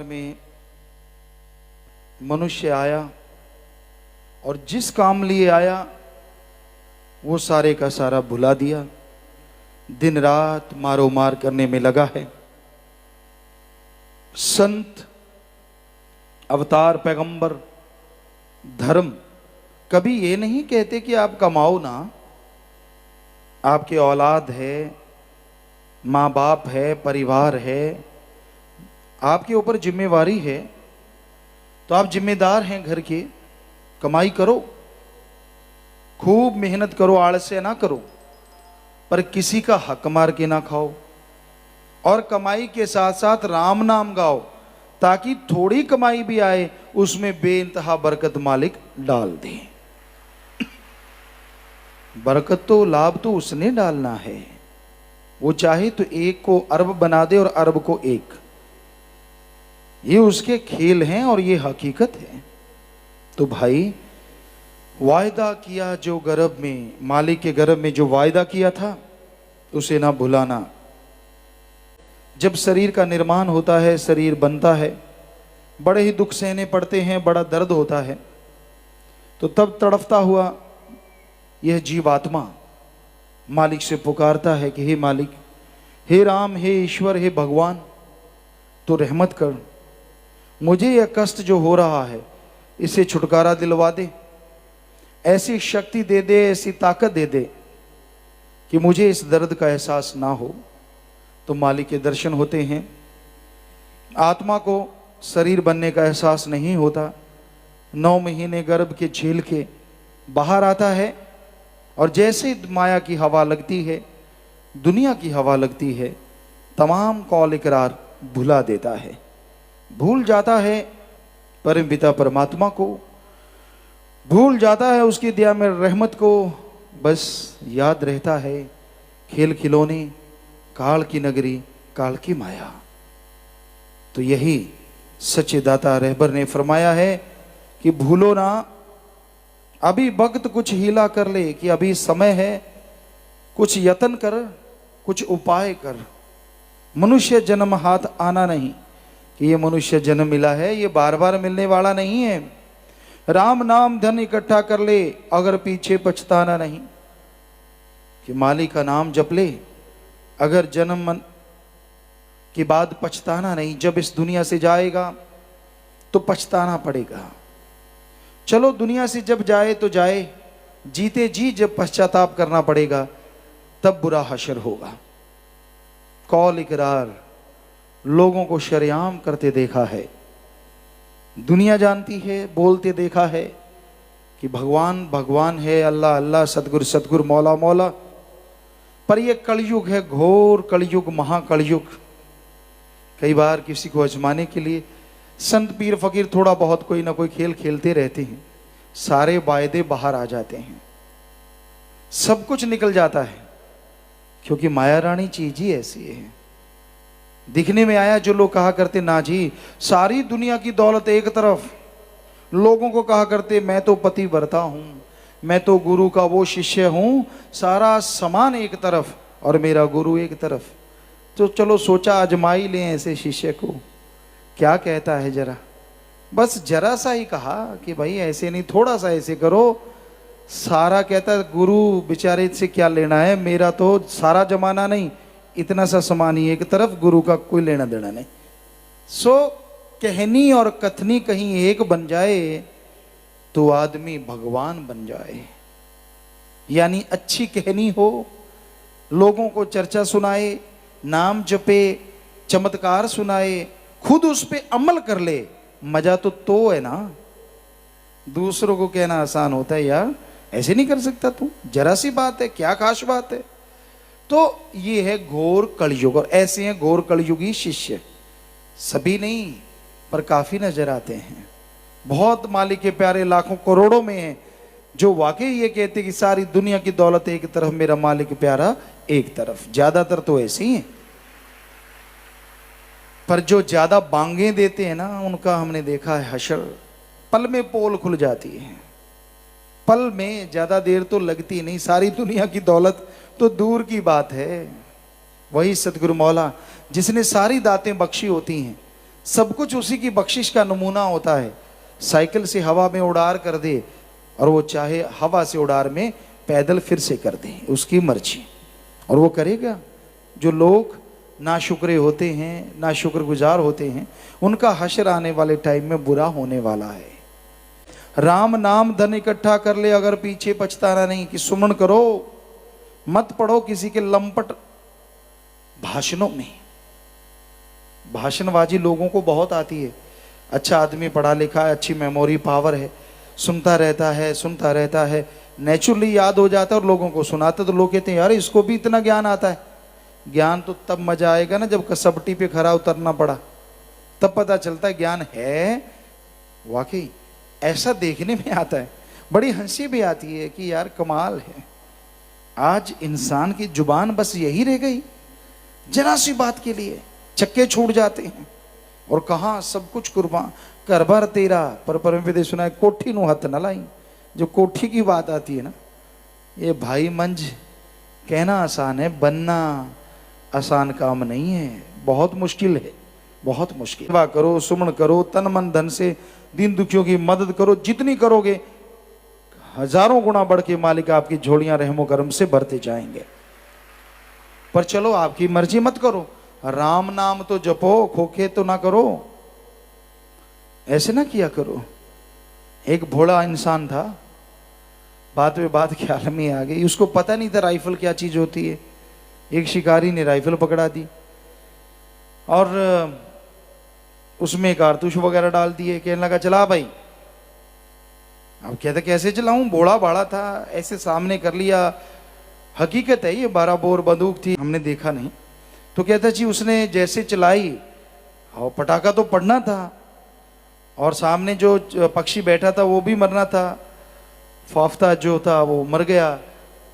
में मनुष्य आया और जिस काम लिए आया वो सारे का सारा भुला दिया, दिन रात मारो मार करने में लगा है। संत, अवतार, पैगंबर, धर्म कभी ये नहीं कहते कि आप कमाओ ना, आपके औलाद है, माँ बाप है, परिवार है, आपके ऊपर जिम्मेवारी है, तो आप जिम्मेदार हैं घर के, कमाई करो, खूब मेहनत करो, आलस्य ना करो, पर किसी का हक मार के ना खाओ। और कमाई के साथ साथ राम नाम गाओ, ताकि थोड़ी कमाई भी आए उसमें बेइंतहा बरकत मालिक डाल दे। बरकत तो, लाभ तो उसने डालना है। वो चाहे तो एक को अरब बना दे और अरब को एक। ये उसके खेल हैं और ये हकीकत है। तो भाई, वायदा किया जो गर्भ में, मालिक के गर्भ में जो वायदा किया था उसे ना भुलाना। जब शरीर का निर्माण होता है, शरीर बनता है, बड़े ही दुख सहने पड़ते हैं, बड़ा दर्द होता है, तो तब तड़फता हुआ यह जीवात्मा मालिक से पुकारता है कि हे मालिक, हे राम, हे ईश्वर, हे भगवान, तो रहमत कर, मुझे यह कष्ट जो हो रहा है इसे छुटकारा दिलवा दे, ऐसी शक्ति दे दे, ऐसी ताकत दे दे कि मुझे इस दर्द का एहसास ना हो। तो मालिक के दर्शन होते हैं। आत्मा को शरीर बनने का एहसास नहीं होता, 9 महीने गर्भ के झेल के बाहर आता है, और जैसे माया की हवा लगती है, दुनिया की हवा लगती है, तमाम कौल इकरार भुला देता है, भूल जाता है परम पिता परमात्मा को, भूल जाता है उसकी दया में रहमत को। बस याद रहता है खेल खिलौने, काल की नगरी, काल की माया। तो यही सच्चे दाता रहबर ने फरमाया है कि भूलो ना, अभी वक्त कुछ हीला कर ले, कि अभी समय है, कुछ यत्न कर, कुछ उपाय कर। मनुष्य जन्म हाथ आना नहीं, कि ये मनुष्य जन्म मिला है, ये बार बार मिलने वाला नहीं है। राम नाम धन इकट्ठा कर ले, अगर पीछे पछताना नहीं, कि मालिक का नाम जप ले, अगर जन्म मन के बाद पछताना नहीं। जब इस दुनिया से जाएगा तो पछताना पड़ेगा। चलो दुनिया से जब जाए तो जाए, जीते जी जब पश्चाताप करना पड़ेगा तब बुरा हशर होगा। कौल इकरार लोगों को शरेआम करते देखा है, दुनिया जानती है, बोलते देखा है कि भगवान भगवान है, अल्लाह अल्लाह, सतगुरु सतगुरु, मौला मौला। पर यह कलयुग है, घोर कलयुग, महाकलयुग। कई बार किसी को आजमाने के लिए संत पीर फकीर थोड़ा बहुत कोई ना कोई खेल खेलते रहते हैं, सारे वायदे बाहर आ जाते हैं, सब कुछ निकल जाता है, क्योंकि माया रानी चीज ही ऐसी है। दिखने में आया, जो लोग कहा करते ना जी सारी दुनिया की दौलत एक तरफ, लोगों को कहा करते मैं तो पति व्रता हूं, मैं तो गुरु का वो शिष्य हूं, सारा सामान एक तरफ और मेरा गुरु एक तरफ। तो चलो सोचा आजमाई लें ऐसे शिष्य को, क्या कहता है जरा। बस जरा सा ही कहा कि भाई ऐसे नहीं, थोड़ा सा ऐसे करो। सारा कहता गुरु बेचारे से क्या लेना है, मेरा तो सारा जमाना नहीं, इतना सा सामान ही एक तरफ, गुरु का कोई लेना देना नहीं। सो कहनी और कथनी कहीं एक बन जाए तो आदमी भगवान बन जाए। यानी अच्छी कहनी हो, लोगों को चर्चा सुनाए, नाम जपे, चमत्कार सुनाए, खुद उस पे अमल कर ले, मजा तो है ना। दूसरों को कहना आसान होता है, यार ऐसे नहीं कर सकता तू, जरा सी बात है, क्या खास बात है। तो ये है घोर कलयुग, और ऐसे हैं घोर कलयुगी शिष्य। सभी नहीं पर काफी नजर आते हैं। बहुत मालिक के प्यारे लाखों करोड़ों में हैं जो वाकई ये कहते कि सारी दुनिया की दौलत एक तरफ, मेरा मालिक प्यारा एक तरफ। ज्यादातर तो ऐसे ही हैं, पर जो ज्यादा बांगे देते हैं ना, उनका हमने देखा है हशर, पल में पोल खुल जाती है, पल में, ज्यादा देर तो लगती नहीं। सारी दुनिया की दौलत तो दूर की बात है, वही सतगुरु मौला जिसने सारी दातें बख्शी होती हैं, सब कुछ उसी की बख्शिश का नमूना होता है। साइकिल से हवा में उड़ार कर दे और वो चाहे हवा से उड़ार में पैदल फिर से कर दे, उसकी मर्जी, और वो करेगा। जो लोग नाशुक्रे होते हैं, नाशुक्रगुजार होते हैं, उनका हश्र आने वाले टाइम में बुरा होने वाला है। राम नाम धन इकट्ठा कर ले अगर पीछे पछताना नहीं, कि सुमन करो, मत पढ़ो किसी के लंपट भाषणों में। भाषणबाजी लोगों को बहुत आती है। अच्छा आदमी पढ़ा लिखा है, अच्छी मेमोरी पावर है, सुनता रहता है, नेचुरली याद हो जाता है और लोगों को सुनाता, तो लोग कहते हैं यार इसको भी इतना ज्ञान आता है। ज्ञान तो तब मजा आएगा ना जब कसबटी पे खरा उतरना पड़ा, तब पता चलता है ज्ञान है वाकई। ऐसा देखने में आता है, बड़ी हंसी भी आती है कि यार कमाल है, आज इंसान की जुबान बस यही रह गई, जरा सी बात के लिए चक्के छूट जाते हैं। और कहा सब कुछ कुर्बान कर भर तेरा, पर परम सुना है कोठी नु हथ न लाई। जो कोठी की बात आती है ना, ये भाई मंज कहना आसान है, बनना आसान काम नहीं है, बहुत मुश्किल है, बहुत मुश्किल। सेवा करो, सुमन करो, तन मन धन से दीन दुखियों की मदद करो, जितनी करोगे हजारों गुना बढ़ के मालिक आपकी झोलियां रहमो करम से भरते जाएंगे। पर चलो आपकी मर्जी मत करो, राम नाम तो जपो, खोखे तो ना करो, ऐसे ना किया करो। एक भोला इंसान था, बात में बात ख्याल में आ गई, उसको पता नहीं था राइफल क्या चीज होती है। एक शिकारी ने राइफल पकड़ा दी और उसमें कारतूस वगैरह डाल दिए, कहने लगा चला भाई। अब कहता कैसे चलाऊं, बूढ़ा बाड़ा था, ऐसे सामने कर लिया। हकीकत है ये 12 बोर बंदूक थी, हमने देखा नहीं। तो कहता जी उसने जैसे चलाई और पटाखा तो पड़ना था, और सामने जो पक्षी बैठा था वो भी मरना था, फाफ्ता जो था वो मर गया,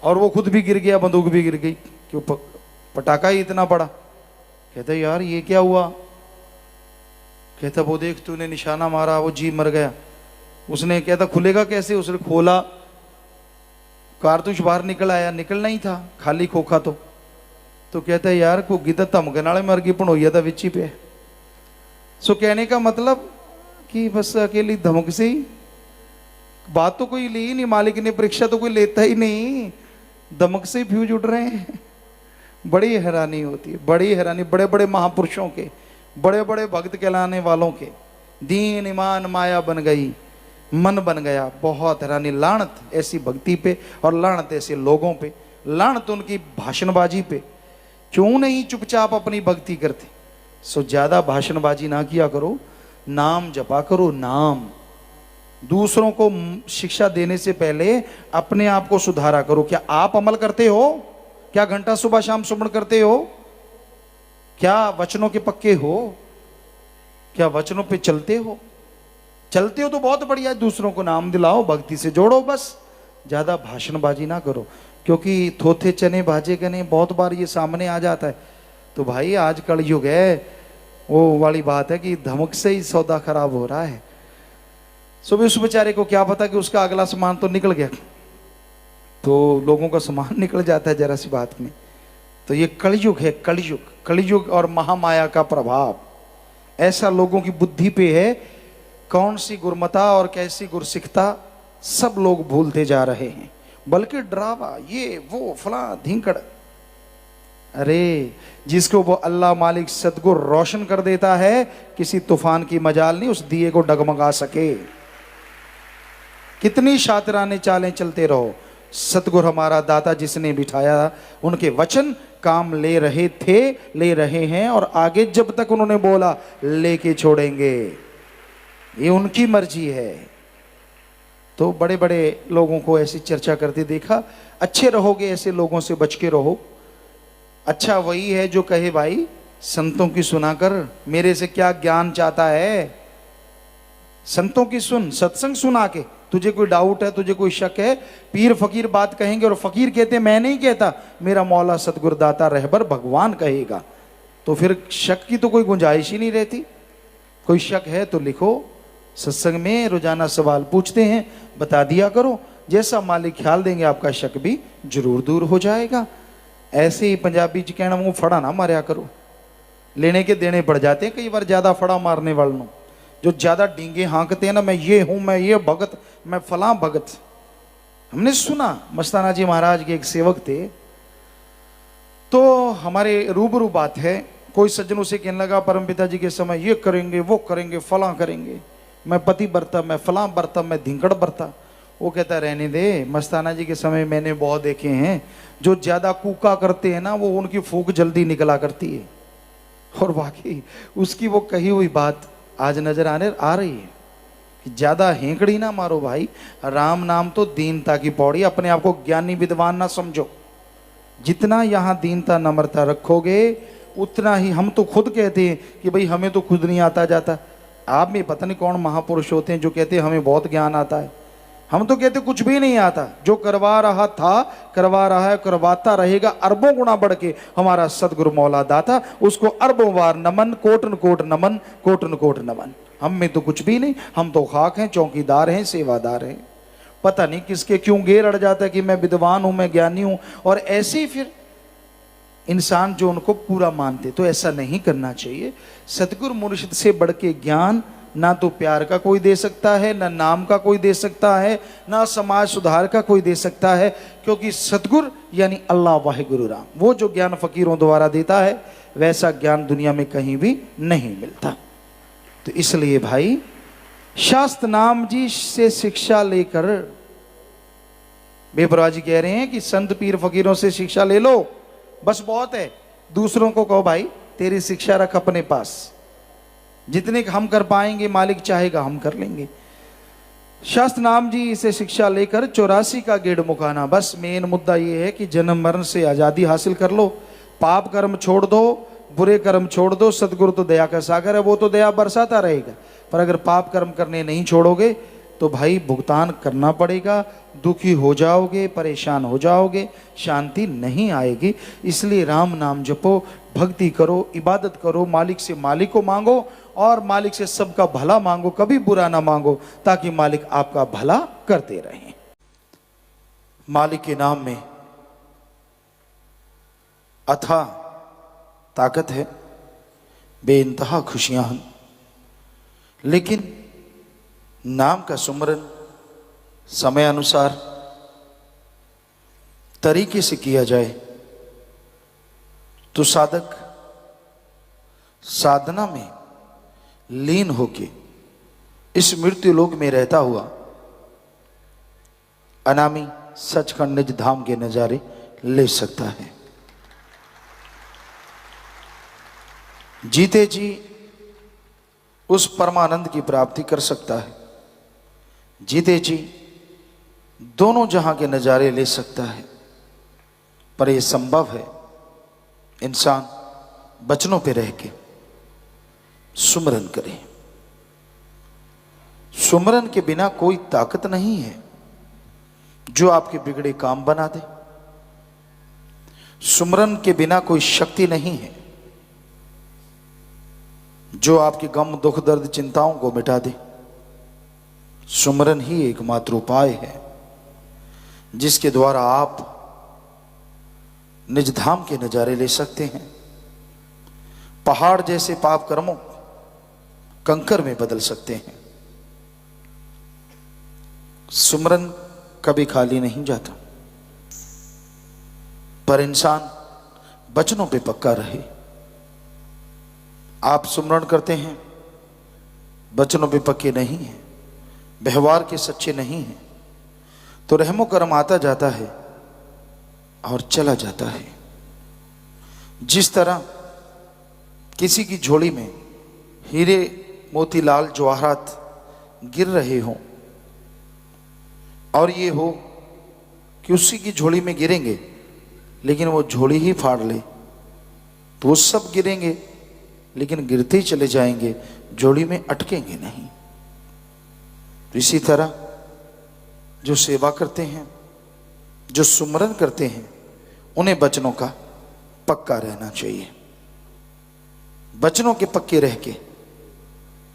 और वो खुद भी गिर गया, बंदूक भी गिर गई, क्यों पटाखा ही इतना बड़ा। कहता यार ये क्या हुआ। कहता वो देख तूने निशाना मारा, वो जी मर गया। उसने कहता खुलेगा कैसे, उसने खोला, कारतूस बाहर निकल आया, निकलना ही था, खाली खोखा तो कहता है यार को गिद्ध धमकन वाले मर गई पढ़ोइया था विची पे। सो कहने का मतलब कि बस अकेली धमक से ही बात तो कोई ली नहीं, मालिक ने परीक्षा तो कोई लेता ही नहीं, धमक से ही फ्यूज उड़ रहे हैं। बड़ी हैरानी होती है, बड़ी हैरानी। बड़े बड़े महापुरुषों के, बड़े बड़े भक्त कहलाने वालों के दीन ईमान माया बन गई, मन बन गया। बहुत हैरानी। लानत ऐसी भक्ति पे और लानत ऐसे लोगों पे, लानत उनकी भाषणबाजी पे। क्यों नहीं चुपचाप अपनी भक्ति करते। सो ज्यादा भाषणबाजी ना किया करो, नाम जपा करो। नाम दूसरों को शिक्षा देने से पहले अपने आप को सुधारा करो। क्या आप अमल करते हो? क्या घंटा सुबह शाम सुमन करते हो? क्या वचनों के पक्के हो? क्या वचनों पे चलते हो? चलते हो तो बहुत बढ़िया, दूसरों को नाम दिलाओ, भक्ति से जोड़ो। बस ज्यादा भाषणबाजी ना करो, क्योंकि थोथे चने भाजे गने बहुत बार ये सामने आ जाता है। तो भाई आज कलयुग है, वो वाली बात है कि धमक से ही सौदा खराब हो रहा है। सुबह उस बेचारे को क्या पता कि उसका अगला सामान तो निकल गया, तो लोगों का सामान निकल जाता है जरा सी बात में। तो ये कलयुग है, कलयुग। कलयुग और महामाया का प्रभाव ऐसा लोगों की बुद्धि पे है, कौन सी गुरमता और कैसी गुरसिखता सब लोग भूलते जा रहे हैं। बल्कि ड्रावा, ये वो फला धिंकड़, अरे जिसको वो अल्लाह मालिक सदगुर रोशन कर देता है, किसी तूफान की मजाल नहीं उस दिए को डगमगा सके। कितनी शातिराने चालें चलते रहो, सतगुर हमारा दाता जिसने बिठाया, उनके वचन काम ले रहे थे, ले रहे हैं, और आगे जब तक उन्होंने बोला लेके छोड़ेंगे। ये उनकी मर्जी है। तो बड़े बड़े लोगों को ऐसी चर्चा करते देखा। अच्छे रहोगे ऐसे लोगों से बच के रहो। अच्छा वही है जो कहे भाई संतों की सुनाकर मेरे से क्या ज्ञान चाहता है। संतों की सुन, सत्संग सुना के तुझे कोई डाउट है, तुझे कोई शक है, पीर फकीर बात कहेंगे और फकीर कहते मैं नहीं कहता, मेरा मौला सतगुरदाता रहबर भगवान कहेगा, तो फिर शक की तो कोई गुंजाइश ही नहीं रहती। कोई शक है तो लिखो, सत्संग में रोजाना सवाल पूछते हैं, बता दिया करो। जैसा मालिक ख्याल देंगे आपका शक भी जरूर दूर हो जाएगा। ऐसे ही पंजाबी च कहना मुंह फड़ा ना मारया करो, लेने के देने पड़ जाते हैं कई बार ज्यादा फड़ा मारने वालों, जो ज्यादा डींगे हाँकते हैं ना, मैं ये हूं, मैं ये भगत, मैं फलां भगत। हमने सुना मस्ताना जी महाराज के एक सेवक थे, तो हमारे रूबरू बात है, कोई सज्जनों से कहने लगा परम पिताजी के समय ये करेंगे, वो करेंगे, फलां करेंगे, मैं पति बरता, मैं फलां बरता, मैं धिंकड़ बरता। वो कहता रहने दे, मस्ताना जी के समय मैंने बहुत देखे हैं, जो ज्यादा कूका करते हैं ना, वो उनकी फूंक जल्दी निकला करती है। और वाकई उसकी वो कही हुई बात आज नजर आ रही है कि ज्यादा हेंकड़ी ना मारो भाई, राम नाम तो दीनता की पौड़ी। अपने आप को ज्ञानी विद्वान ना समझो, जितना यहां दीनता नम्रता रखोगे उतना ही। हम तो खुद कहते हैं कि भाई हमें तो खुद नहीं आता जाता। आप में पता नहीं कौन महापुरुष होते हैं जो कहते हैं हमें बहुत ज्ञान आता है। हम तो कहते कुछ भी नहीं आता, जो करवा रहा था, करवा रहा है, करवाता रहेगा अरबों गुना बढ़ के हमारा सदगुरु मौला दाता, उसको अरबों बार नमन, कोटन कोट नमन, कोटन कोट नमन। हम में तो कुछ भी नहीं, हम तो खाक हैं, चौकीदार हैं, सेवादार हैं। पता नहीं किसके क्यों घेर अड़ जाता है कि मैं विद्वान हूं, मैं ज्ञानी हूं, और ऐसे ही फिर इंसान जो उनको पूरा मानते। तो ऐसा नहीं करना चाहिए। सतगुरु मुर्शिद से बढ़ के ज्ञान ना तो प्यार का कोई दे सकता है, ना नाम का कोई दे सकता है, ना समाज सुधार का कोई दे सकता है, क्योंकि सतगुरु यानी अल्लाह वाहिगुरु राम, वो जो ज्ञान फकीरों द्वारा देता है वैसा ज्ञान दुनिया में कहीं भी नहीं मिलता। तो इसलिए भाई शास्त्र नाम जी से शिक्षा लेकर, बेपरवाह जी कह रहे हैं कि संत पीर फकीरों से शिक्षा ले लो, बस बहुत है। दूसरों को कहो भाई तेरी शिक्षा रख अपने पास, जितने हम कर पाएंगे मालिक चाहेगा हम कर लेंगे। शास्त्र नाम जी से शिक्षा लेकर 84 का गेड़ मुकाना। बस मेन मुद्दा ये है कि जन्म मरण से आजादी हासिल कर लो, पाप कर्म छोड़ दो, बुरे कर्म छोड़ दो। सतगुरु तो दया का सागर है, वो तो दया बरसाता रहेगा। पर अगर पाप कर्म करने नहीं छोड़ोगे तो भाई भुगतान करना पड़ेगा, दुखी हो जाओगे, परेशान हो जाओगे, शांति नहीं आएगी। इसलिए राम नाम जपो, भक्ति करो, इबादत करो, मालिक से मालिक को मांगो और मालिक से सबका भला मांगो, कभी बुरा ना मांगो, ताकि मालिक आपका भला करते रहें। मालिक के नाम में अथाह ताकत है, बेइंतहा खुशियां हैं। लेकिन नाम का सुमरन समय अनुसार तरीके से किया जाए तो साधक साधना में लीन होके इस मृत्यु लोक में रहता हुआ अनामी सचखंड निज धाम के नजारे ले सकता है। जीते जी उस परमानंद की प्राप्ति कर सकता है, जीते जी दोनों जहां के नजारे ले सकता है। पर यह संभव है इंसान वचनों पे रह के सुमरन करे। सुमरन के बिना कोई ताकत नहीं है जो आपके बिगड़े काम बना दे। सुमरन के बिना कोई शक्ति नहीं है जो आपके गम, दुख, दर्द, चिंताओं को मिटा दे। सुमरन ही एकमात्र उपाय है जिसके द्वारा आप निज धाम के नजारे ले सकते हैं। पहाड़ जैसे पाप कर्मों कंकर में बदल सकते हैं। सुमरन कभी खाली नहीं जाता, पर इंसान वचनों पे पक्का रहे। आप सुमरण करते हैं, वचनों पे पक्के नहीं हैं, व्यवहार के सच्चे नहीं हैं, तो रहमो करम आता जाता है और चला जाता है। जिस तरह किसी की झोली में हीरे, मोतीलाल, जवाहरात गिर रहे हों और ये हो कि उसी की झोली में गिरेंगे लेकिन वो झोली ही फाड़ ले, तो वो सब गिरेंगे लेकिन गिरते ही चले जाएंगे, झोली में अटकेंगे नहीं। तो इसी तरह जो सेवा करते हैं, जो सुमरन करते हैं, उन्हें वचनों का पक्का रहना चाहिए। वचनों के पक्के रह के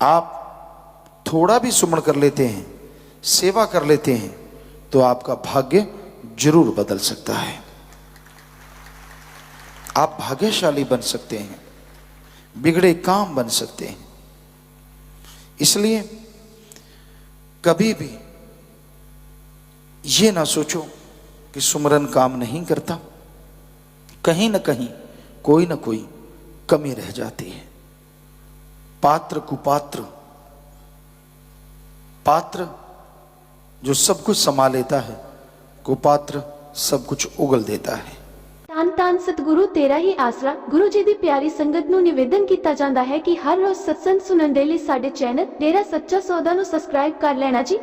आप थोड़ा भी सुमरण कर लेते हैं, सेवा कर लेते हैं, तो आपका भाग्य जरूर बदल सकता है। आप भाग्यशाली बन सकते हैं। बिगड़े काम बन सकते हैं। इसलिए कभी भी ये ना सोचो कि सुमरन काम नहीं करता, कहीं ना कहीं कोई ना कोई कमी रह जाती है। पात्र कुपात्र, पात्र जो सब कुछ संभाल लेता है, कुपात्र सब कुछ उगल देता है। ਧੰਨ ਧੰਨ ਸਤਿਗੁਰੂ ਤੇਰਾ ਹੀ ਆਸਰਾ। ਗੁਰੂ ਜੀ ਦੀ ਪਿਆਰੀ ਸੰਗਤ ਨੂੰ ਨਿਵੇਦਨ ਕੀਤਾ ਜਾਂਦਾ ਹੈ ਕਿ ਹਰ ਰੋਜ਼ ਸਤਸੰਗ ਸੁਣਨ ਦੇ ਲਈ ਸਾਡੇ ਚੈਨਲ ਡੇਰਾ ਸੱਚਾ ਸੌਦਾ ਨੂੰ ਸਬਸਕ੍ਰਾਈਬ ਕਰ ਲੈਣਾ ਜੀ।